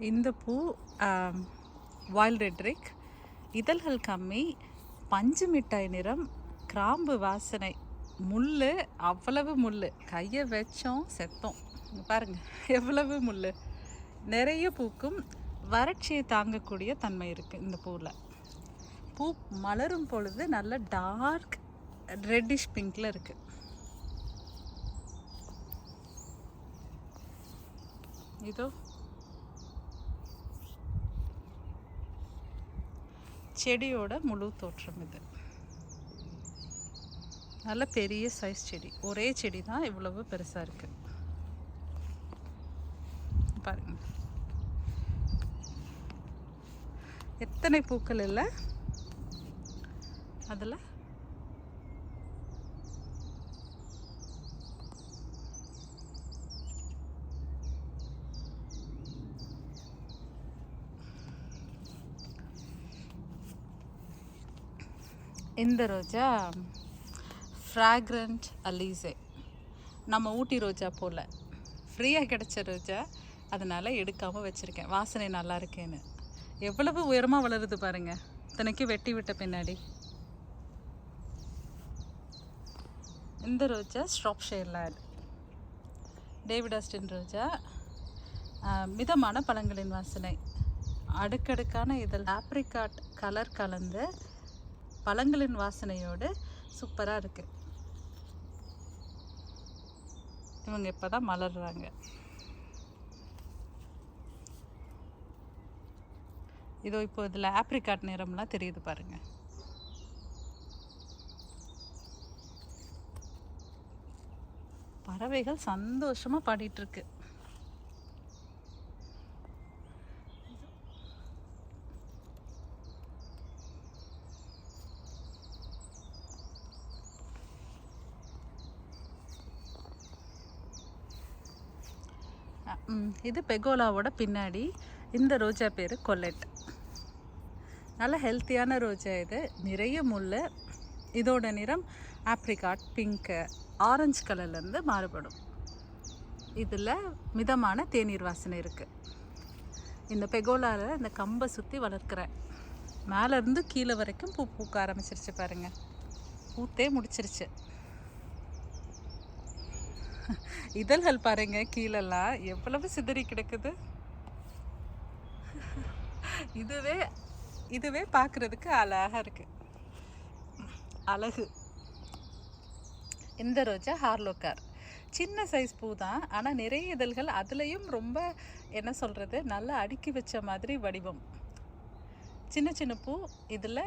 இந்த பூ வாயில் ரெட்ரிக், இதழ்கள் கம்மி, பஞ்சு மிட்டாய் நிறம், கிராம்பு வாசனை, முள், அவ்வளவு முள், கையை வச்சோம் செத்தோம். பாருங்கள் எவ்வளவு முள், நிறைய பூக்கும், வறட்சியை தாங்கக்கூடிய தன்மை இருக்குது இந்த பூவில். பூ மலரும் பொழுது நல்ல டார்க் ரெட்டிஷ் பிங்க்கில் இருக்குது. இதோ செடியோட முழு தோற்றம் இது. நல்ல பெரிய சைஸ் செடி, ஒரே செடி தான் இவ்வளவு பெருசாக இருக்கு பாருங்க. எத்தனை பூக்கள் இல்லை அதில். இந்த ரோஜா ஃப்ராக்ரண்ட் அலீசே, நம்ம ஊட்டி ரோஜா போல் ஃப்ரீயாக கிடச்ச ரோஜா, அதனால் எடுக்காமல் வச்சுருக்கேன். வாசனை நல்லா இருக்கேன்னு. எவ்வளவு உயரமாக வளருது பாருங்கள், இத்தனைக்கு வெட்டி விட்ட பின்னாடி. இந்த ரோஜா ஸ்ட்ராப்ஷைர் லேட், டேவிட் ஆஸ்டின் ரோஜா. மிதமான பழங்களின் வாசனை, அடுக்கடுக்கான இதழ், ஆப்ரிகாட் கலர் கலந்து பழங்களின் வாசனையோடு சூப்பராக இருக்குது. இவங்க இப்போ தான் மலர்றாங்க. இதோ இப்போ இதில் ஆப்ரிகாட் நிறம்லாம் தெரியுது பாருங்கள். பறவைகள் சந்தோஷமாக பாடிட்டுருக்கு. இது பெகோலாவோட பின்னாடி. இந்த ரோஜா பேர் கொல்லெட். நல்ல ஹெல்த்தியான ரோஜா இது, நிறைய முள். இதோட நிறம் ஆப்ரிகாட், பிங்க்கு, ஆரஞ்சு கலர்லேருந்து மாறுபடும். இதில் மிதமான தேநீர் வாசனை இருக்குது. இந்த பெகோலாவில் இந்த கம்பை சுற்றி வளர்க்குறேன். மேலேருந்து கீழே வரைக்கும் பூ பூக்க ஆரம்பிச்சிருச்சு பாருங்கள். பூத்தே முடிச்சிருச்சு. இதழ்கள் பாருங்க, கீழெல்லாம் எவ்வளவு சிதறி கிடக்குது. இதுவே பார்க்குறதுக்கு அழகாக இருக்கு, அழகு. இந்த ரோஜா ஹார்லோகார், சின்ன சைஸ் பூ தான், ஆனால் நிறைய இதழ்கள். அதுலேயும் ரொம்ப என்ன சொல்கிறது, நல்லா அடுக்கி வச்ச மாதிரி வடிவம். சின்ன சின்ன பூ. இதில்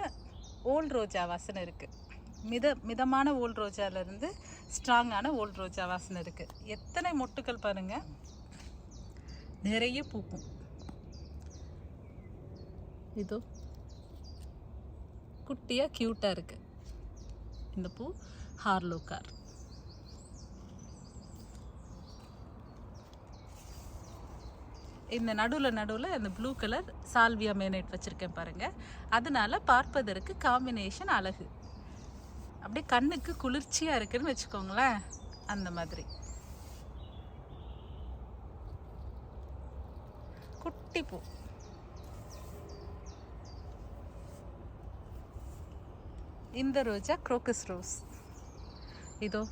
ஓல்ட் ரோஜா வாசனை இருக்குது. மிதமான ஓல்ட் ரோஜாவிலேருந்து ஸ்ட்ராங்கான ஓல்ட் ரோஜா வாசனை இருக்குது. எத்தனை மொட்டுக்கள் பாருங்கள், நிறைய பூக்கும். இதோ குட்டியாக க்யூட்டாக இருக்குது இந்த பூ, ஹார்லோகார். இந்த நடுவில் இந்த ப்ளூ கலர் சால்வியா மேனேட் வச்சுருக்கேன் பாருங்கள். அதனால பார்ப்பதற்கு காம்பினேஷன் அழகு, அப்படியே கண்ணுக்கு குளிர்ச்சியாக இருக்குன்னு வச்சுக்கோங்களேன். அந்த மாதிரி குட்டி பூ. இந்த ரோஜா குரோக்கஸ் ரோஸ். இதோ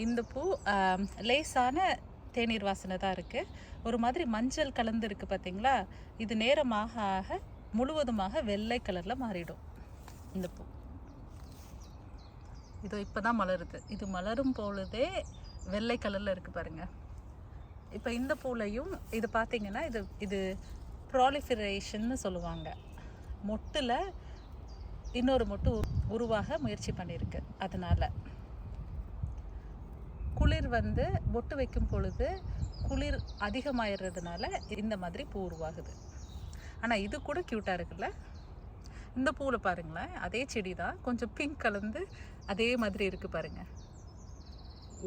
இந்த பூ லேசான தேநீர் வாசனை தான் இருக்குது. ஒரு மாதிரி மஞ்சள் கலந்து இருக்குது பார்த்தீங்களா. இது நேரமாக ஆக முழுவதுமாக வெள்ளை கலரில் மாறிடும் இந்த பூ. இதோ இப்போ தான் மலருது. இது மலரும் பொழுதே வெள்ளை கலரில் இருக்குது பாருங்கள். இப்போ இந்த பூலையும் இது பார்த்திங்கன்னா இது ப்ராலிஃபரேஷன்னு சொல்லுவாங்க. மொட்டில் இன்னொரு மொட்டு உருவாக முயற்சி பண்ணியிருக்கு. அதனால் குளிர் மொட்டு வைக்கும் பொழுது குளிர் அதிகமாகிடுறதுனால இந்த மாதிரி பூ உருவாகுது. ஆனால் இது கூட க்யூட்டாக இருக்குல்ல. இந்த பூவில் பாருங்களேன், அதே செடி தான், கொஞ்சம் பிங்க் கலந்து அதே மாதிரி இருக்குது பாருங்கள்.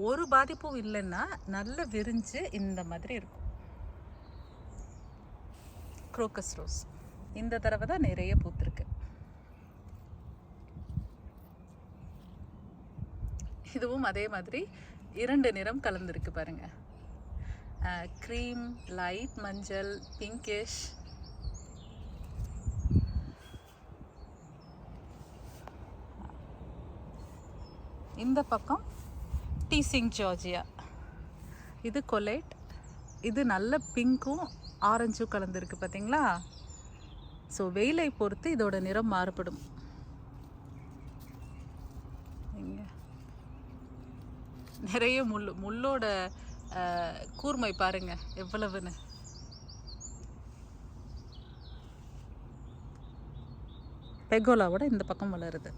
ஒரு பாதிப்பும் இல்லைன்னா நல்ல விரிஞ்சு இந்த மாதிரி இருக்கும். குரோக்கஸ் ரோஸ் இந்த தடவை தான் நிறைய பூத்திருக்கு. இதுவும் அதே மாதிரி 2 நிறம் கலந்துருக்கு பாருங்கள். க்ரீம், லைட் மஞ்சள், பிங்கிஷ். இந்த பக்கம் டீசிங் ஜார்ஜியா. இது கொலைட். இது நல்ல பிங்க்கும் ஆரஞ்சும் கலந்துருக்கு பார்த்தீங்களா. ஸோ வெயிலை பொறுத்து இதோட நிறம் மாறுபடும். நிறைய முள்ளோட கூர்மை பாருங்க எவ்வளவுன்னு. பெகோலாவோட இந்த பக்கம் வளருது.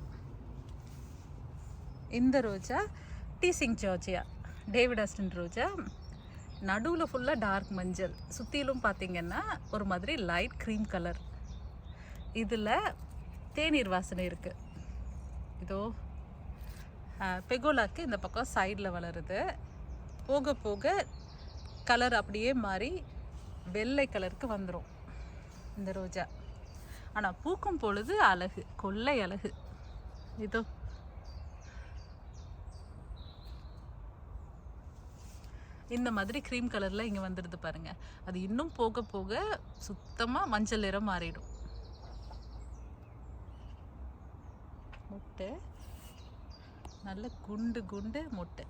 இந்த ரோஜா டீசிங் ஜார்ஜியா, டேவிட் ஆஸ்டன் ரோஜா. நடுவில் ஃபுல்லாக டார்க் மஞ்சள், சுற்றிலும் பார்த்தீங்கன்னா ஒரு மாதிரி லைட் க்ரீம் கலர். இதில் தேநீர் வாசனை இருக்குது. இதோ பெகோலாக்கு இந்த பக்கம் சைடில் வளருது. போக போக கலர் அப்படியே மாறி வெள்ளை கலருக்கு வந்துடும் இந்த ரோஜா. ஆனால் பூக்கும் பொழுது அழகு, கொள்ளை அழகு. இதோ இந்த மாதிரி க்ரீம் கலரில் இங்கே வந்துடுது பாருங்க. அது இன்னும் போக போக சுத்தமாக மஞ்சள் நிறம் மாறிடும். மொட்டை நல்ல குண்டு குண்டு மொட்டை.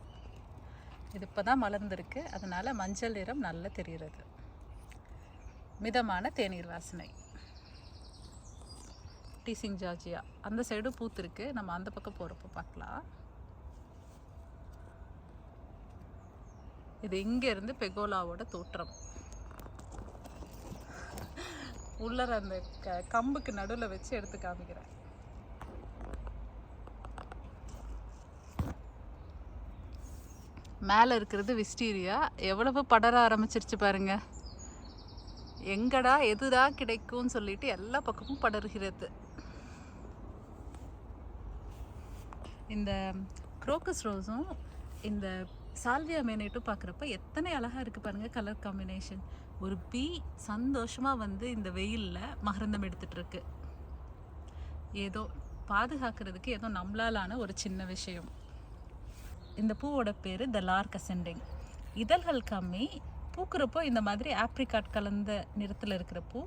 இது இப்போ தான் மலர்ந்துருக்கு, அதனால மஞ்சள் நிறம் நல்லா தெரிகிறது. மிதமான தேநீர் வாசனை. டீசிங் ஜார்ஜியா அந்த சைடு பூத்துருக்கு. நம்ம அந்த பக்கம் போகிறப்ப பார்க்கலாம். இது இங்கேருந்து பெகோலாவோட தோற்றம். உள்ளர அந்த கம்புக்கு நடுவில் வச்சு எடுத்து காமிக்கிறேன். மேலே இருக்கிறது விஸ்டீரியா. எவ்வளவு படர ஆரம்பிச்சிருச்சு பாருங்க. எங்கடா எதுடா கிடைக்கும்னு சொல்லிட்டு எல்லா பக்கமும் படர்கிறது. இந்த குரோக்கஸ் ரோஸும் இந்த சால்வியா மேனேட்டும் பார்க்குறப்ப எத்தனை அழகாக இருக்குது பாருங்கள் கலர் காம்பினேஷன். ஒரு பீ சந்தோஷமாக வந்து இந்த வெயிலில் மகரந்தம் எடுத்துகிட்டு இருக்கு. ஏதோ பாதுகாக்கிறதுக்கு ஏதோ நம்மளாலான ஒரு சின்ன விஷயம். இந்த பூவோட பேர் த லார்க் அசெண்டிங். இதழ்கள் கம்மி, பூக்கிறப்போ இந்த மாதிரி ஆப்ரிகாட் கலந்த நிறத்தில் இருக்கிற பூ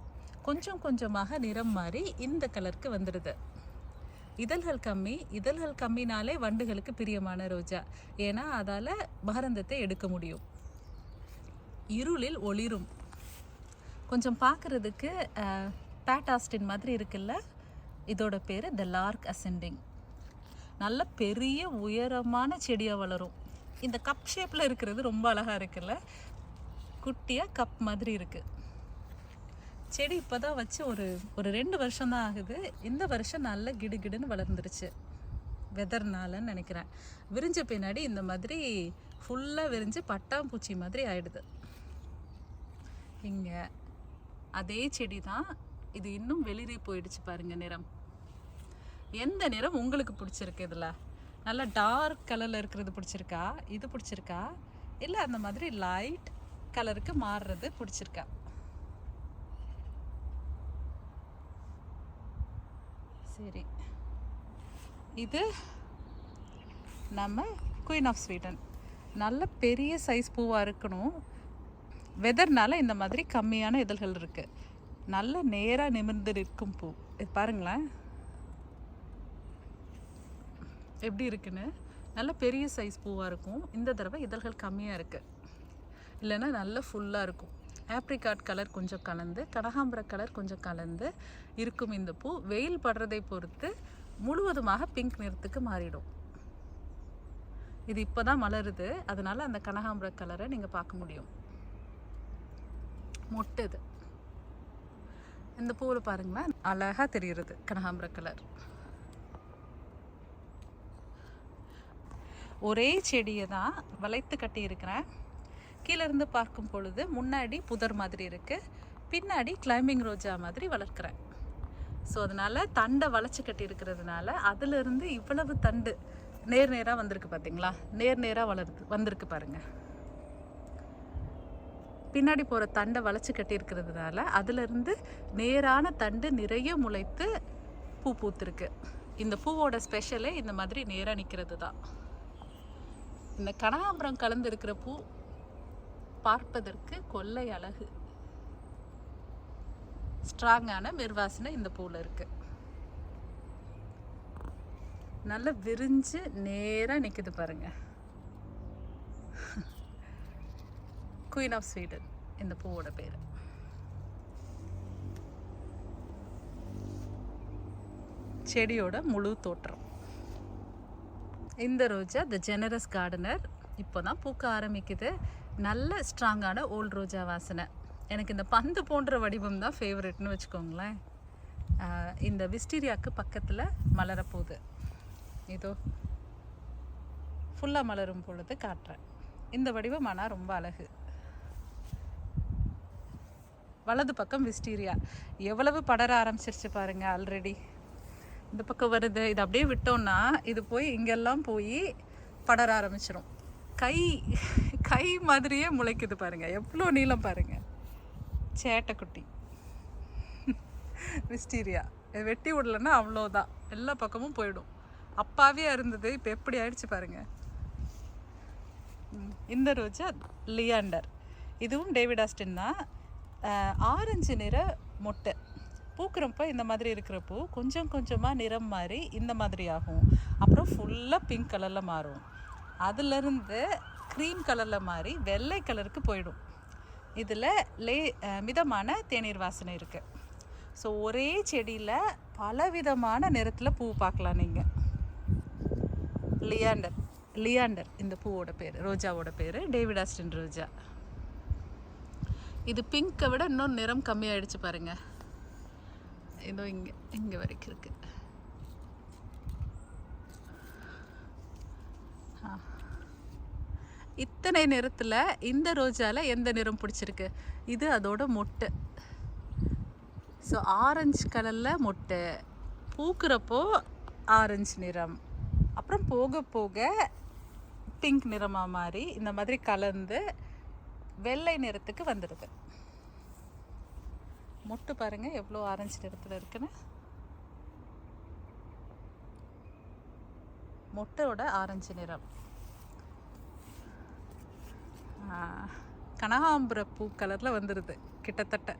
கொஞ்சம் கொஞ்சமாக நிறம் மாறி இந்த கலருக்கு வந்துடுது. இதழ்கள் கம்மினாலே வண்டுகளுக்கு பிரியமான ரோஜா. ஏன்னா அதால் மகரந்தத்தை எடுக்க முடியும். இருளில் ஒளிரும். கொஞ்சம் பார்க்குறதுக்கு பேட்டாஸ்டின் மாதிரி இருக்குல்ல, இதோட பேர் த லார்க் அசெண்டிங். நல்ல பெரிய உயரமான செடியாக வளரும். இந்த கப் ஷேப்பில் இருக்கிறது ரொம்ப அழகாக இருக்குல்ல, குட்டியாக கப் மாதிரி இருக்குது. செடி இப்போ தான் வச்சு ஒரு 2 வருஷம் தான் ஆகுது. இந்த வருஷம் நல்ல கிடுகிடுன்னு வளர்ந்துருச்சு, வெதர்னாலன்னு நினைக்கிறேன். விரிஞ்ச பின்னாடி இந்த மாதிரி ஃபுல்லாக விரிஞ்சு பட்டாம்பூச்சி மாதிரி ஆயிடுது. இங்கே அதே செடி தான், இது இன்னும் வெளிரி போயிடுச்சு பாருங்க நிறம். எந்த நிறம் உங்களுக்கு பிடிச்சிருக்கு? இதில் நல்லா டார்க் கலரில் இருக்கிறது பிடிச்சிருக்கா, இது பிடிச்சிருக்கா, இல்லை அந்த மாதிரி லைட் கலருக்கு மாறுறது பிடிச்சிருக்கா? சரி, இது நம்ம குயின் ஆஃப் ஸ்வீடன். நல்ல பெரிய சைஸ் பூவாக இருக்கணும். வெதர்னால இந்த மாதிரி கம்மியான இதழ்கள் இருக்குது. நல்ல நேராக நிமிர்ந்து இருக்கும் பூ. இது பாருங்களேன் எப்படி இருக்குன்னு. நல்ல பெரிய சைஸ் பூவாக இருக்கும். இந்த தடவை இதழ்கள் கம்மியாக இருக்குது, இல்லைன்னா நல்ல ஃபுல்லாக இருக்கும். ஆப்ரிகாட் கலர் கொஞ்சம் கலந்து, கனகாம்பர கலர் கொஞ்சம் கலந்து இருக்கும். இந்த பூ வெயில் படுறதை பொறுத்து முழுவதுமாக பிங்க் நிறத்துக்கு மாறிடும். இது இப்போ தான் மலருது, அதனால் அந்த கனகாம்பர கலரை நீங்கள் பார்க்க முடியும். மொட்டுது. இந்த பூவில் பாருங்களேன், அழகாக தெரிகிறது கனகாம்பர கலர். ஒரே செடியை தான் வளைத்து கட்டி இருக்கிறேன். கீழேருந்து பார்க்கும் பொழுது முன்னாடி புதர் மாதிரி இருக்குது, பின்னாடி கிளைம்பிங் ரோஜா மாதிரி வளர்க்குறேன். ஸோ அதனால் தண்டை வளைச்சி கட்டி இருக்கிறதுனால அதிலிருந்து இவ்வளவு தண்டு நேராக வந்திருக்கு பார்த்தீங்களா, நேராக வந்திருக்கு பாருங்கள். பின்னாடி போகிற தண்டை வளைச்சி கட்டி இருக்கிறதுனால அதிலிருந்து நேரான தண்டு நிறைய முளைத்து பூ பூத்துருக்கு. இந்த பூவோட ஸ்பெஷலே இந்த மாதிரி நேராக நிற்கிறது தான். இந்த கனகாம்பரம் கலந்து இருக்கிற பூ பார்ப்பதற்கு கொள்ளை அழகு. ஸ்ட்ராங்கான மிர்வாசனை இந்த பூவில் இருக்கு. நல்லா விரிஞ்சு நேராக நிற்குது பாருங்க. குயின் ஆஃப் ஸ்வீடன் இந்த பூவோட பேர். செடியோட முழு தோற்றம். இந்த ரோஜா த ஜெனரஸ் கார்டனர் இப்போ தான் பூக்க ஆரம்பிக்குது. நல்ல ஸ்ட்ராங்கான ஓல்ட் ரோஜா வாசனை. எனக்கு இந்த பந்து போன்ற வடிவம் தான் ஃபேவரெட்னு வச்சுக்கோங்களேன். இந்த விஸ்டீரியாவுக்கு பக்கத்தில் மலரப்போகுது. இதோ ஃபுல்லாக மலரும் பொழுது காட்டுறேன். இந்த வடிவம் ஆனால் ரொம்ப அழகு. வலது பக்கம் விஸ்டீரியா எவ்வளவு படர ஆரம்பிச்சிருச்சு பாருங்க. ஆல்ரெடி இந்த பக்கம் வருது. இது அப்படியே விட்டோம்னா இது போய் இங்கெல்லாம் போய் படர ஆரம்பிச்சிடும். கை மாதிரியே முளைக்குது பாருங்க. எவ்வளோ நீளம் பாருங்க. சேட்டைக்குட்டி விஸ்டீரியா வெட்டி விடலன்னா அவ்வளோதான், எல்லா பக்கமும் போயிடும். அப்பாவே இருந்தது, இப்போ எப்படி ஆயிடுச்சு பாருங்க. இந்த ரோஜா லியாண்டர். இதுவும் டேவிட் ஆஸ்டின் தான். ஆரஞ்சு நிற மொட்டை பூக்கிறப்ப இந்த மாதிரி இருக்கிற பூ கொஞ்சம் கொஞ்சமாக நிறம் மாறி இந்த மாதிரி ஆகும். அப்புறம் ஃபுல்லாக பிங்க் கலரில் மாறும். அதிலிருந்து க்ரீம் கலரில் மாறி வெள்ளை கலருக்கு போயிடும். இதில் மிதமான தேநீர் வாசனை இருக்குது. ஸோ ஒரே செடியில் பலவிதமான நிறத்தில் பூ பார்க்கலாம் நீங்கள். லியாண்டர் இந்த பூவோட பேர், ரோஜாவோட பேர் டேவிட் ஆஸ்டின் ரோஜா. இது பிங்கை விட இன்னும் நிறம் கம்மியாயிடுச்சு பாருங்க. இதோ இங்கே வரைக்கும் இருக்கு. இத்தனை நிறத்தில் இந்த ரோஜாவில் எந்த நிறம் பிடிச்சிருக்கு? இது அதோட மொட்டை. ஸோ ஆரஞ்சு கலரில் மொட்டை பூக்கிறப்போ ஆரஞ்சு நிறம், அப்புறம் போக போக பிங்க் நிறமாக மாறி இந்த மாதிரி கலந்து வெள்ளை நிறத்துக்கு வந்துடுது. மொட்டு பாருங்கள் எவ்வளோ ஆரஞ்சு நிறத்தில் இருக்குன்னு. மொட்டோட ஆரஞ்சு நிறம். கனகாம்பர பூ கலரில் வந்துடுது கிட்டத்தட்ட.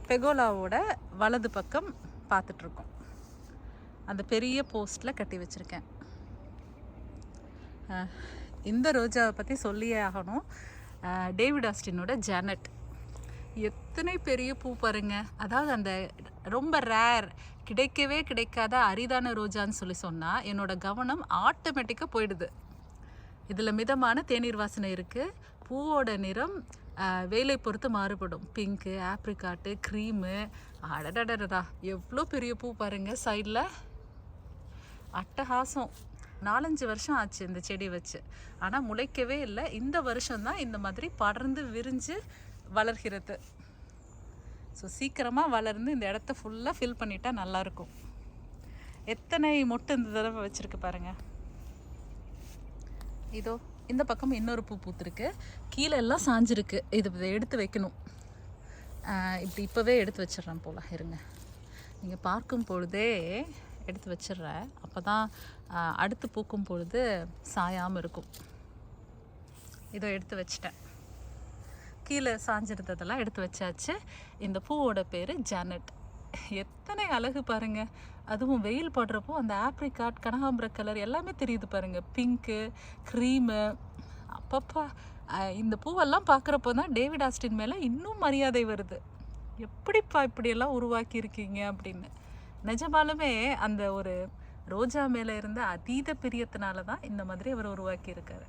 பெகோலாவோட வலது பக்கம் பார்த்துட்ருக்கோம். அந்த பெரிய போஸ்ட்டில் கட்டி வச்சுருக்கேன். இந்த ரோஜாவை பற்றி சொல்லியே ஆகணும். டேவிட் ஆஸ்டினோட ஜானட். எத்தனை பெரிய பூ பாருங்க. அதாவது அந்த ரொம்ப ரேர், கிடைக்கவே கிடைக்காத அரிதான ரோஜான்னு சொன்னால் என்னோடய கவனம் ஆட்டோமேட்டிக்காக போயிடுது. இதில் மிதமான தேநீர் வாசனை இருக்குது. பூவோட நிறம் வேலை பொறுத்து மாறுபடும். Pink, apricot, cream. அடடடடா எவ்வளோ பெரிய பூ பாருங்கள் சைடில். அட்டகாசம். 4-5 வருஷம் ஆச்சு இந்த செடி வச்சு, ஆனால் முளைக்கவே இல்லை. இந்த வருஷம்தான் இந்த மாதிரி படர்ந்து விரிஞ்சு வளர்கிறது. ஸோ சீக்கிரமாக வளர்ந்து இந்த இடத்த ஃபுல்லாக ஃபில் பண்ணிட்டா நல்லாயிருக்கும். எத்தனை மொட்டு இந்த தடவை வச்சுருக்கு பாருங்கள். இதோ இந்த பக்கம் இன்னொரு பூ பூத்துருக்கு. கீழே எல்லாம் சாஞ்சிருக்கு. இது எடுத்து வைக்கணும். இப்போவே எடுத்து வச்சிட்றேன் போல். இருங்க, நீங்கள் பார்க்கும் பொழுதே எடுத்து வச்சிட்றேன். அப்போ தான் அடுத்து பூக்கும் பொழுது சாயாமல் இருக்கும். இதோ எடுத்து வச்சிட்டேன். கீழே சாஞ்சிருந்ததெல்லாம் எடுத்து வச்சாச்சு. இந்த பூவோட பேர் ஜானட். எத்தனை அழகு பாருங்கள். அதுவும் வெயில் படுறப்போ அந்த ஆப்ரிகாட், கனகாம்பர கலர் எல்லாமே தெரியுது பாருங்கள். Pink, cream. அப்பப்பா இந்த பூவெல்லாம் பார்க்குறப்போ தான் டேவிட் ஆஸ்டின் மேலே இன்னும் மரியாதை வருது. எப்படிப்பா இப்படியெல்லாம் உருவாக்கியிருக்கீங்க அப்படின்னு. நிஜமாலுமே அந்த ஒரு ரோஜா மேலே இருந்த அதீத பிரியத்தினால தான் இந்த மாதிரி அவர் உருவாக்கியிருக்காரு.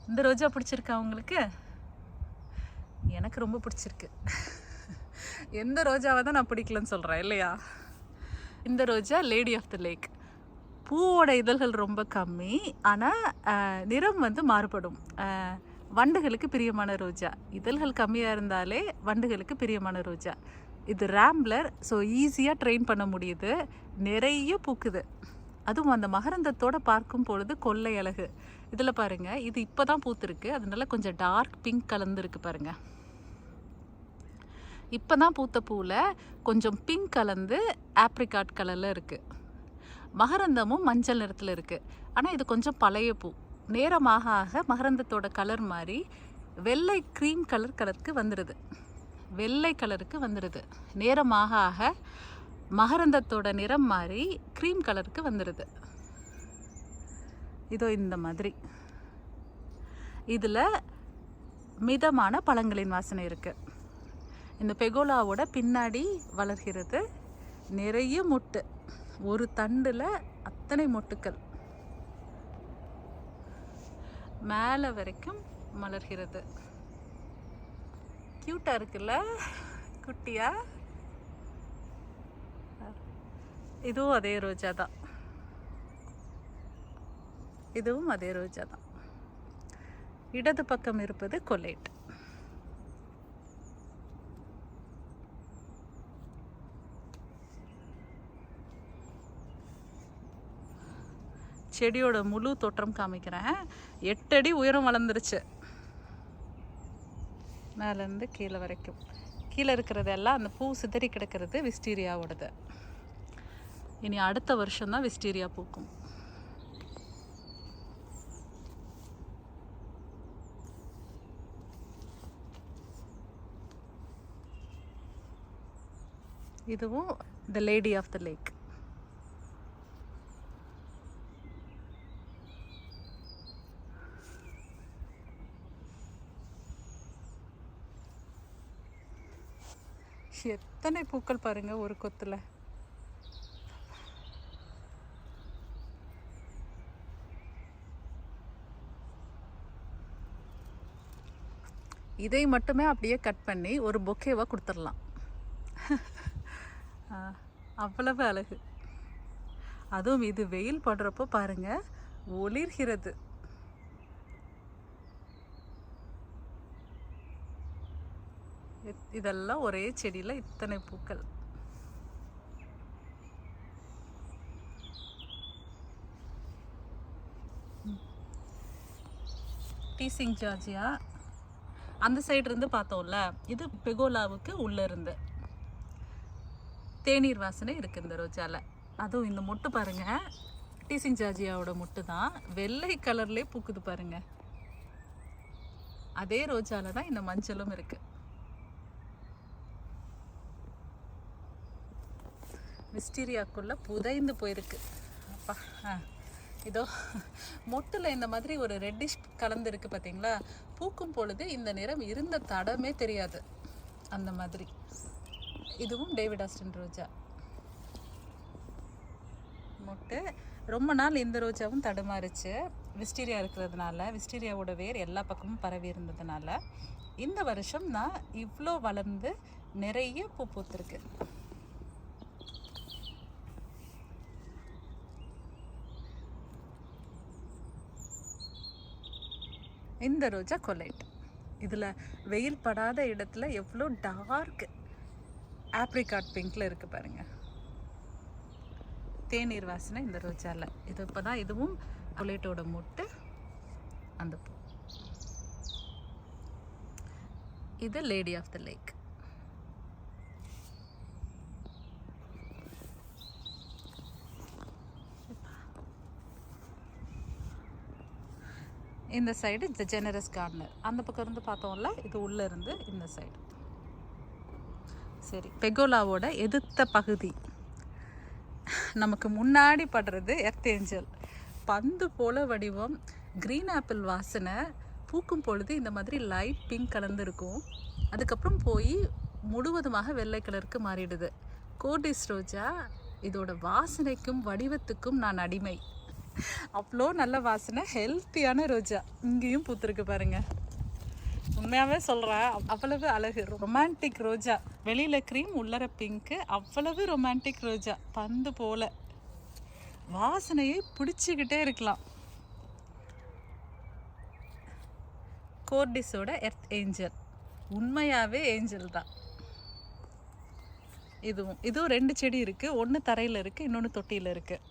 இந்த ரோஜா பிடிச்சிருக்கா உங்களுக்கு? எனக்கு ரொம்ப பிடிச்சிருக்கு. எந்த ரோஜாவை தான் நான் பிடிக்கலன்னு சொல்கிறேன் இல்லையா? இந்த ரோஜா லேடி ஆஃப் த லேக். பூவோட இதழ்கள் ரொம்ப கம்மி, ஆனால் நிறம் மாறுபடும். வண்டுகளுக்கு பிரியமான ரோஜா. இதழ்கள் கம்மியாக இருந்தாலே வண்டுகளுக்கு பிரியமான ரோஜா. இது ரேம்ப்லர். ஸோ ஈஸியாக ட்ரெயின் பண்ண முடியுது. நிறைய பூக்குது. அதுவும் அந்த மகரந்தத்தோடு பார்க்கும் பொழுது கொள்ளை அழகு. இதில் பாருங்கள், இது இப்போ தான் பூத்துருக்கு. அதனால கொஞ்சம் டார்க் பிங்க் கலந்துருக்கு பாருங்கள். இப்போ தான் பூத்த பூவில் கொஞ்சம் பிங்க் கலந்து ஆப்ரிகாட் கலரில் இருக்குது. மகரந்தமும் மஞ்சள் நிறத்தில் இருக்குது. ஆனால் இது கொஞ்சம் பழைய பூ. நேரமாக ஆக மகரந்தத்தோட கலர் மாதிரி வெள்ளை க்ரீம் கலருக்கு வந்துடுது. வெள்ளை கலருக்கு வந்துடுது. நேரமாக ஆக மகரந்தத்தோட நிறம் மாதிரி க்ரீம் கலருக்கு வந்துடுது. இதோ இந்த மாதிரி. இதில் மிதமான பழங்களின் வாசனை இருக்குது. இந்த பெகோலாவோட பின்னாடி வளர்கிறது. நிறைய மொட்டு, ஒரு தண்டில் அத்தனை மொட்டுக்கள் மேலே வரைக்கும் மலர்கிறது. க்யூட்டாக இருக்குல்ல குட்டியா? இதுவும் அதே ரோஜா தான். இதுவும் அதே ரோஜா தான். இடது பக்கம் இருப்பது கொலேட். செடியோட முழு தோற்றம் காமிக்கிறேன். 8 அடி உயரம் வளர்ந்துருச்சு, மேலேருந்து கீழே வரைக்கும். கீழே இருக்கிறதெல்லாம் அந்த பூ சிதறி கிடக்கிறது விஸ்டீரியாவோடது. இனி அடுத்த வருஷம்தான் விஸ்டீரியா பூக்கும். இதுவும் the lady of the lake. எத்தனை பூக்கள் பாருங்க ஒரு கொத்துல. இதை மட்டுமே அப்படியே கட் பண்ணி ஒரு பொக்கேவா கொடுத்துடலாம். அவ்வளவு அழகு. அதுவும் இது வெயில் படுறப்போ பாருங்க, ஒளிர்கிறது. இதெல்லாம் ஒரே செடியில் இத்தனை பூக்கள். டீசிங் ஜார்ஜியா அந்த சைடு இருந்து பார்த்தோம்ல, இது பெகோலாவுக்கு உள்ளே இருந்து தேநீர் வாசனை இருக்குது இந்த ரோஜாவில். அதுவும் இந்த மொட்டு பாருங்க, டீசிங் ஜார்ஜியாவோட மொட்டு தான். வெள்ளை கலர்லேயே பூக்குது பாருங்க. அதே ரோஜாவில் தான் இந்த மஞ்சளும் இருக்குது. விஸ்டீரியாக்குள்ளே புதைந்து போயிருக்கு. அப்பா, இதோ மொட்டில் இந்த மாதிரி ஒரு ரெட்டிஷ் கலந்துருக்கு பார்த்தீங்களா? பூக்கும் பொழுது இந்த நிறம் இருந்த தடமே தெரியாது, அந்த மாதிரி. இதுவும் டேவிட் ஆஸ்டன் ரோஜா மொட்டு. ரொம்ப நாள் இந்த ரோஜாவும் தடுமாறுச்சு, விஸ்டீரியா இருக்கிறதுனால. விஸ்டீரியாவோட வேர் எல்லா பக்கமும் பரவி இருந்ததுனால இந்த வருஷம் நான் இவ்வளோ வளர்ந்து நிறைய பூ பூத்திருக்கு. இந்த ரோஜா கொலைட். இதில் வெயில் படாத இடத்துல எவ்வளோ டார்க் ஆப்ரிகாட் பிங்க்ல இருக்கு பாருங்க. தேநீர் வாசனை இந்த ரோஜாவில். இது இப்போ தான் இதுவும் கொலைட்டோட மொட்டு. அந்த பூ இது லேடி ஆஃப் த லேக். இந்த சைடு த ஜெனரஸ் கார்டனர். அந்த பக்கம் இருந்து பார்த்தோம்ல, இது உள்ளே இருந்து இந்த சைடு. சரி, பெகோலாவோட எதிர்த்த பகுதி நமக்கு முன்னாடி படுறது எர்த் ஏஞ்சல். பந்து போல வடிவம், க்ரீன் ஆப்பிள் வாசனை. பூக்கும் பொழுது இந்த மாதிரி லைட் பிங்க் கலந்துருக்கும். அதுக்கப்புறம் போய் முழுவதுமாக வெள்ளை கலருக்கு மாறிடுது. கோர்டிஸ் ரோஜா, இதோட வாசனைக்கும் வடிவத்துக்கும் நான் அடிமை. அவ்வளோ நல்ல வாசனை, ஹெல்த்தியான ரோஜா. இங்கேயும் பூத்துருக்கு பாருங்க. உண்மையாகவே சொல்கிறேன், அவ்வளவு அழகு. ரொமான்டிக் ரோஜா. வெளியில் க்ரீம், உள்ளர பிங்க்கு. அவ்வளவு ரொமான்டிக் ரோஜா, பந்து போல. வாசனையை பிடிச்சிக்கிட்டே இருக்கலாம். கோர்டிஸோட எர்த் ஏஞ்சல் உண்மையாகவே ஏஞ்சல் தான். இதுவும் 2 செடி இருக்குது. ஒன்று தரையில் இருக்குது, இன்னொன்று தொட்டியில் இருக்குது.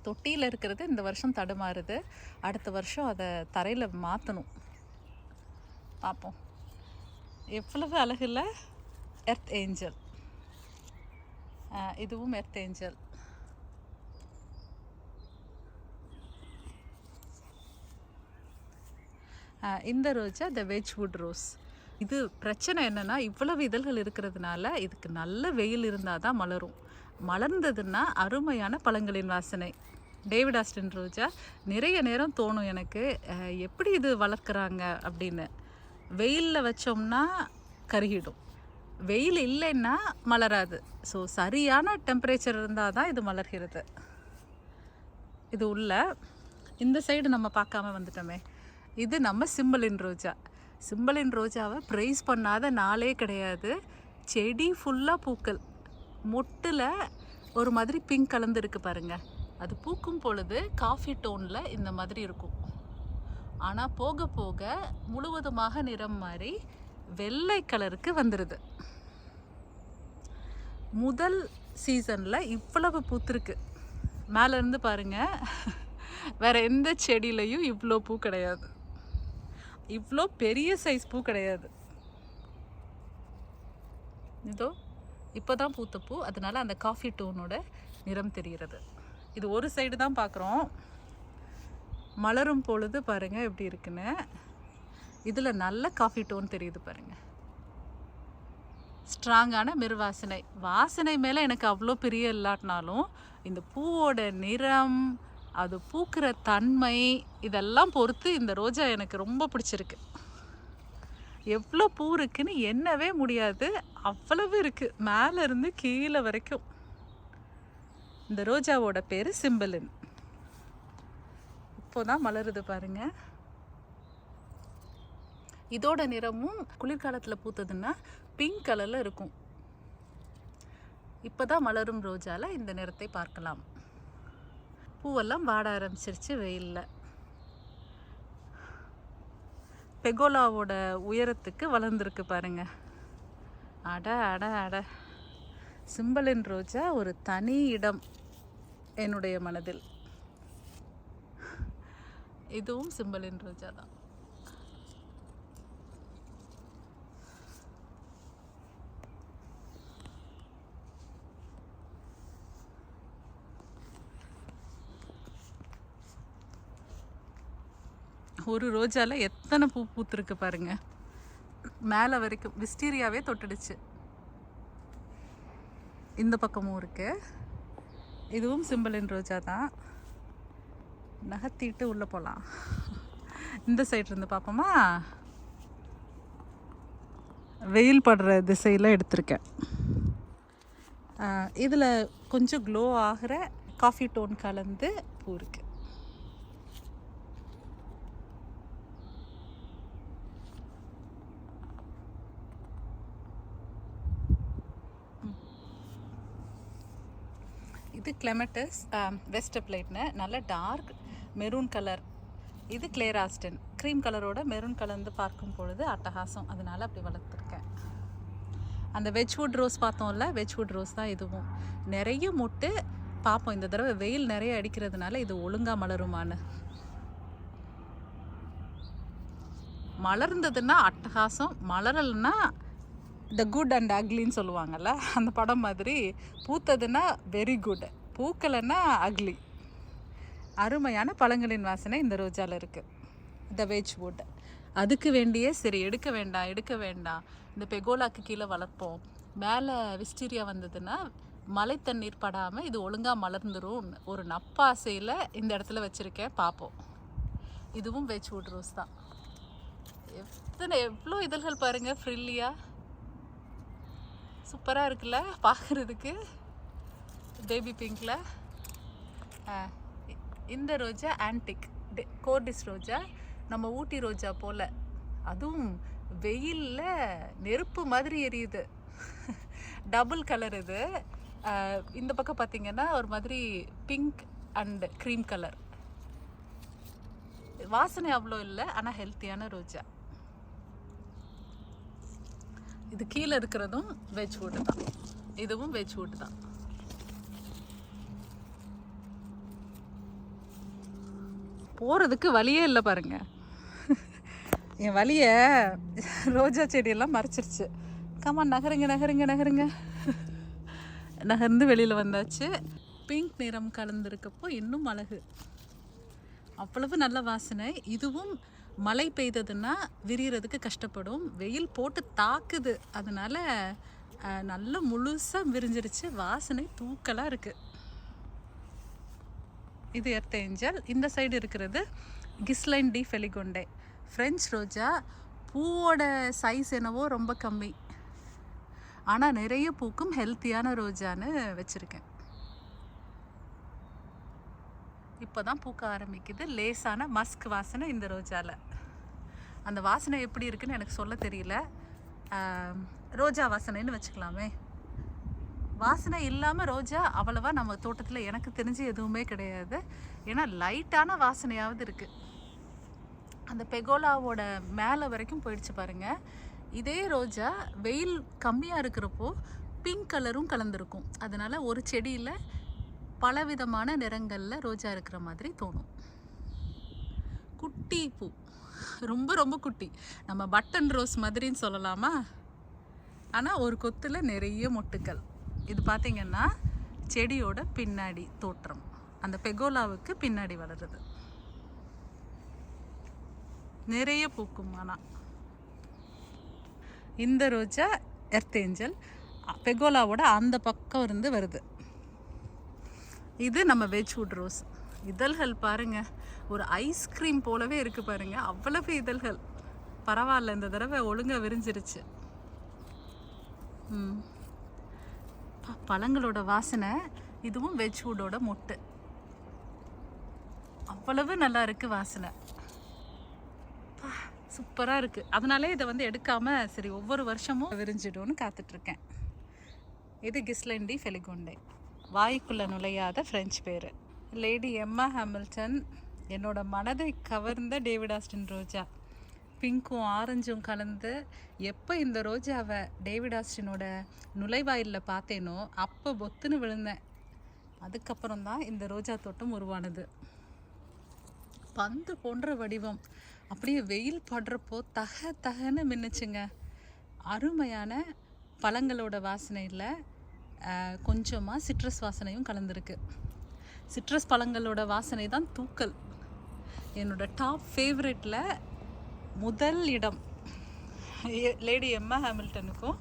தொட்டியில் இருக்கிறது இந்த வருஷம் தடுமாறுது. அடுத்த வருஷம் அதை தரையில் மாற்றணும். பார்ப்போம். எவ்வளவு அழகில் எர்த் ஏஞ்சல். இதுவும் எர்த் ஏஞ்சல். இந்த ரோஜா த வெஜ்வுட் ரோஸ். இது பிரச்சனை என்னென்னா, இவ்வளவு இதழ்கள் இருக்கிறதுனால இதுக்கு நல்ல வெயில் இருந்தால் தான் மலரும். மலர்ந்ததுன்னா அருமையான பழங்களின் வாசனை. டேவிட் ஆஸ்டன் ரோஜா நிறைய நேரம் தோணும் எனக்கு, எப்படி இது வளர்க்குறாங்க அப்படின்னு. வெயிலில் வச்சோம்னா கருகிடும், வெயில் இல்லைன்னா மலராது. ஸோ சரியான டெம்பரேச்சர் இருந்தால் தான் இது மலர்கிறது. இது உள்ள இந்த சைடு நம்ம பார்க்காம வந்துட்டோமே, இது நம்ம சிம்பலின் ரோஜா. சிம்பலின் ரோஜாவை ப்ரைஸ் பண்ணாத நாளே கிடையாது. செடி ஃபுல்லாக பூக்கள், மொட்டில் ஒரு மாதிரி பிங்க் கலந்துருக்கு பாருங்கள். அது பூக்கும் பொழுது காஃபி டோனில் இந்த மாதிரி இருக்கும். ஆனால் போக போக முழுவதுமாக நிறம் மாறி வெள்ளை கலருக்கு வந்துடுது. முதல் சீசனில் இவ்வளவு பூத்துருக்கு. மேலேருந்து பாருங்கள், வேறு எந்த செடியிலையும் இவ்வளோ பூ கிடையாது, இவ்வளோ பெரிய சைஸ் பூ கிடையாது. இதோ இப்போ தான் பூத்த பூ, அதனால் அந்த காஃபி டோனோட நிறம் தெரிகிறது. இது ஒரு சைடு தான் பார்க்குறோம். மலரும் பொழுது பாருங்கள் எப்படி இருக்குன்னு. இதில் நல்ல காஃபி டோன் தெரியுது பாருங்கள். ஸ்ட்ராங்கான மிருவாசனை. வாசனை மேலே எனக்கு அவ்வளோ பிரிய இல்லாட்டினாலும் இந்த பூவோட நிறம், அது பூக்கிற தன்மை, இதெல்லாம் பொறுத்து இந்த ரோஜா எனக்கு ரொம்ப பிடிச்சிருக்கு. எவ்வளோ பூ இருக்குன்னு எண்ணவே முடியாது, அவ்வளவு இருக்குது மேலே இருந்து கீழே வரைக்கும். இந்த ரோஜாவோட பேர் சிம்பலின். இப்போ தான் மலருது பாருங்க. இதோட நிறமும் குளிர்காலத்தில் பூத்ததுன்னா பிங்க் கலரில் இருக்கும். இப்போ தான் மலரும் ரோஜாவில் இந்த நிறத்தை பார்க்கலாம். பூவெல்லாம் வாட ஆரம்பிச்சிருச்சு வெயிலில். பெகோலாவோட உயரத்துக்கு வளர்ந்துருக்கு பாருங்க. அட அட அட, சிம்பலின் ரோஜா ஒரு தனி இடம் என்னுடைய மனதில். இதுவும் சிம்பலின் ரோஜா தான். ஒரு ரோஜாவில் எத்தனை பூ பூத்துருக்கு பாருங்க, மேலே வரைக்கும் விஸ்டீரியாவே தொட்டுடுச்சு. இந்த பக்கமும் இருக்கு. இதுவும் சிம்பலின் ரோஜா தான். நகர்த்திட்டு உள்ளே போகலாம். இந்த சைடு இருந்து பார்ப்போமா? வெயில் படுற திசையில் எடுத்திருக்கேன். இதில் கொஞ்சம் க்ளோ ஆகிற காஃபி டோன் கலந்து பூ இருக்குது. இது கிளெமட்டஸ் வெஸ்டப்லைட்னு நல்ல டார்க் மெரூன் கலர். இது கிளேர் ஆஸ்டன் க்ரீம் கலரோட மெரூன் கலந்து பார்க்கும் பொழுது அட்டகாசம், அதனால் அப்படி வளர்த்துருக்கேன். அந்த வெஜ்வுட் ரோஸ் பார்த்தோம்ல, வெஜ்வுட் ரோஸ் தான் இதுவும். நிறைய மொட்டு பார்ப்போம். இந்த தடவை வெயில் நிறைய அடிக்கிறதுனால இது ஒழுங்காக மலருமான்னு. மலர்ந்ததுன்னா அட்டகாசம், மலரல்னா த குட் அண்ட் அக்லின்னு சொல்லுவாங்கள்ல, அந்த படம் மாதிரி. பூத்ததுன்னா வெரி குட், பூக்கலைன்னா அக்லி. அருமையான பழங்களின் வாசனை இந்த ரோஜாவில் இருக்குது. த வெஜ்வுட். அதுக்கு வேண்டியே சரி எடுக்க வேண்டாம், இந்த பெகோலாக்கு கீழே வளர்ப்போம். மேலே விஸ்டீரியா வந்ததுன்னா மழை தண்ணீர் படாமல் இது ஒழுங்காக மலர்ந்துடும் ஒரு நப்பாசையில் இந்த இடத்துல வச்சுருக்கேன். பார்ப்போம். இதுவும் வெஜ்வுட் ரோஸ் தான். எவ்வளோ இதழ்கள் பாருங்கள், ஃப்ரில்லியாக சூப்பராக இருக்குல்ல பார்க்குறதுக்கு. பேபி பிங்க்கில். இந்த ரோஜா ஆன்டிக் கோர்டிஸ் ரோஜா, நம்ம ஊட்டி ரோஜா போல். அதுவும் வெயிலில் நெருப்பு மாதிரி எரியுது. டபுள் கலர் இது. இந்த பக்கம் பார்த்திங்கன்னா ஒரு மாதிரி பிங்க் அண்ட் க்ரீம் கலர். வாசனை அவ்வளோ இல்லை, ஆனால் ஹெல்த்தியான ரோஜா. இது கீழே இருக்கிறதும் வெஜ்வுட் தான், இதுவும் வெஜ்வுட் தான். போகிறதுக்கு வழியே இல்லை பாருங்க. என் வழியை ரோஜா செடியெல்லாம் மறைச்சிருச்சு. கமான், நகருங்க. நகர்ந்து வெளியில் வந்தாச்சு. பிங்க் நிறம் கலந்துருக்கப்போ இன்னும் அழகு, அவ்வளவு நல்ல வாசனை. இதுவும் மழை பெய்ததுன்னா விரியறதுக்கு கஷ்டப்படும். வெயில் போட்டு தாக்குது, அதனால நல்லா முழுசாக விரிஞ்சிருச்சு. வாசனை தூக்கலாக இருக்குது. இது எர்த் ஏஞ்சல். இந்த சைடு இருக்கிறது கிஸ்லைன் டி ஃபெலிகொண்டே ஃப்ரெஞ்ச் ரோஜா. பூவோட சைஸ் என்னவோ ரொம்ப கம்மி, ஆனால் நிறைய பூக்கும் ஹெல்த்தியான ரோஜான்னு வச்சுருக்கேன். இப்போ தான் பூக்க ஆரம்பிக்குது. லேசான மஸ்க் வாசனை இந்த ரோஜாவில். அந்த வாசனை எப்படி இருக்குன்னு எனக்கு சொல்ல தெரியல. ரோஜா வாசனைன்னு வச்சுக்கலாமே. வாசனை இல்லாமல் ரோஜா அவ்வளவா நம்ம தோட்டத்தில் எனக்கு தெரிஞ்சு எதுவுமே கிடையாது. ஏன்னா லைட்டான வாசனையாவது இருக்குது. அந்த பெகோலாவோட மேலே வரைக்கும் போயிடுச்சு பாருங்கள். இதே ரோஜா வெயில் கம்மியாக இருக்கிறப்போ பிங்க் கலரும் கலந்துருக்கும். அதனால் ஒரு செடியில் பலவிதமான நிறங்களில் ரோஜா இருக்கிற மாதிரி தோணும். குட்டி பூ, ரொம்ப ரொம்ப குட்டி. நம்ம பட்டன் ரோஸ் மாதிரின்னு சொல்லலாமா? ஆனால் ஒரு கொத்தில் நிறைய மொட்டுக்கள். இது பார்த்திங்கன்னா செடியோட பின்னாடி தோற்றம், அந்த பெகோலாவுக்கு பின்னாடி வளருது. நிறைய பூக்கும். ஆனால் இந்த ரோஜா எர்த் ஏஞ்சல் பெகோலாவோட அந்த பக்கம் இருந்து வருது. இது நம்ம வெஜ்வுட் ரோஸ். இதழ்கள் பாருங்கள், ஒரு ஐஸ்கிரீம் போலவே இருக்குது பாருங்கள். அவ்வளவு இதழ்கள். பரவாயில்ல, இந்த தடவை ஒழுங்காக விரிஞ்சிருச்சு. பழங்களோட வாசனை. இதுவும் வெஜ்வுட்டோட மொட்டு. அவ்வளவு நல்லா இருக்குது வாசனை. சூப்பராக இருக்குது. அதனாலே இதை வந்து எடுக்காமல் சரி ஒவ்வொரு வருஷமும் விரிஞ்சிடும்னு காத்துட்ருக்கேன். இது கிஸ்லைன் டி ஃபெலிகொண்டே, வாய்க்குள்ளே நுழையாத ஃப்ரெஞ்ச் பேர். லேடி எம்மா ஹாமில்டன் என்னோட மனதை கவர்ந்த டேவிட் ஆஸ்டின் ரோஜா. பிங்க்கும் ஆரஞ்சும் கலந்து எப்போ இந்த ரோஜாவை டேவிட் ஆஸ்டினோட நுழைவாயிலில் பார்த்தேனோ அப்போ பொத்துன்னு விழுந்தேன். அதுக்கப்புறம் தான் இந்த ரோஜா தோட்டம் உருவானது. பந்து போன்ற வடிவம், அப்படியே வெயில் படுறப்போ தக தகன்னு மின்னுச்சுங்க. அருமையான பழங்களோட வாசனையில் கொஞ்சமாக சிட்ரஸ் வாசனையும் கலந்துருக்கு. சிட்ரஸ் பழங்களோட வாசனை தான் தூக்கல். என்னோட டாப் ஃபேவரெட்டில் முதல் இடம் லேடி எம்மா ஹாமில்டனுக்கும்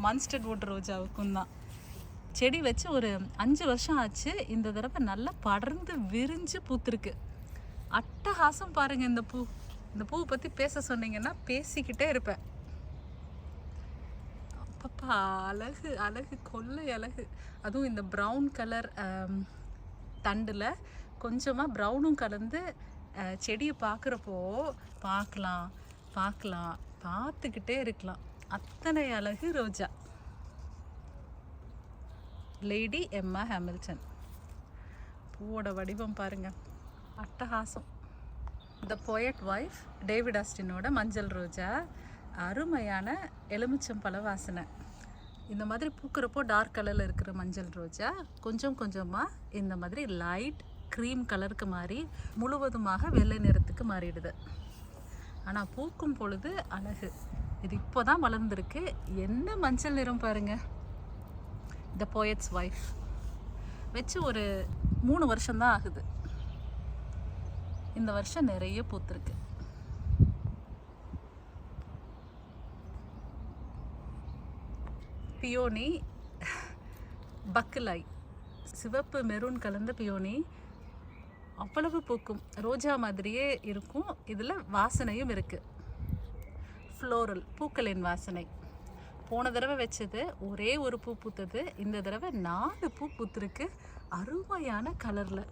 மன்ஸ்டர்ட் வுட் ரோஜாவுக்கும் தான். செடி வச்சு ஒரு 5 வருஷம் ஆச்சு. இந்த தடவை நல்லா படர்ந்து விரிஞ்சு பூத்துருக்கு. அட்டகாசம் பாருங்கள் இந்த பூ. இந்த பூவை பற்றி பேச சொன்னீங்கன்னா பேசிக்கிட்டே இருப்பேன். அப்பப்பா அழகு அழகு, கொள்ளை அழகு. அதுவும் இந்த ப்ரௌன் கலர் தண்டில் கொஞ்சமாக ப்ரௌனும் கலந்து செடியை பார்க்குறப்போ பார்த்துக்கிட்டே இருக்கலாம். அத்தனை அழகு ரோஜா. லேடி எம்மா ஹாமில்டன். பூவோட வடிவம் பாருங்கள், அட்டகாசம். த போயட் வைஃப் டேவிட் ஆஸ்டினோட மஞ்சள் ரோஜா. அருமையான எலுமிச்சம்பழ வாசனை. இந்த மாதிரி பூக்கிறப்போ டார்க் கலரில் இருக்கிற மஞ்சள் ரோஜா கொஞ்சம் கொஞ்சமாக இந்த மாதிரி லைட் க்ரீம் கலருக்கு மாறி முழுவதுமாக வெள்ளை நிறத்துக்கு மாறிடுது. ஆனால் பூக்கும் பொழுது அழகு. இது இப்போ தான் வளர்ந்துருக்கு. என்ன மஞ்சள் நிறம் பாருங்கள். த போயட்ஸ் வைஃப் வச்சு ஒரு 3 வருஷம்தான் ஆகுது. இந்த வருஷம் நிறைய பூத்துருக்கு. பியோனி பக்கிலாய், சிவப்பு மெரூன் கலந்த பியோனி. அவ்வளவு பூக்கும். ரோஜா மாதிரியே இருக்கும். இதில் வாசனையும் இருக்குது. ஃப்ளோரல், பூக்களின் வாசனை. போன தடவை வச்சது ஒரே ஒரு பூ பூத்தது. இந்த தடவை 4 பூ பூத்துருக்கு. அருமையான கலரில்.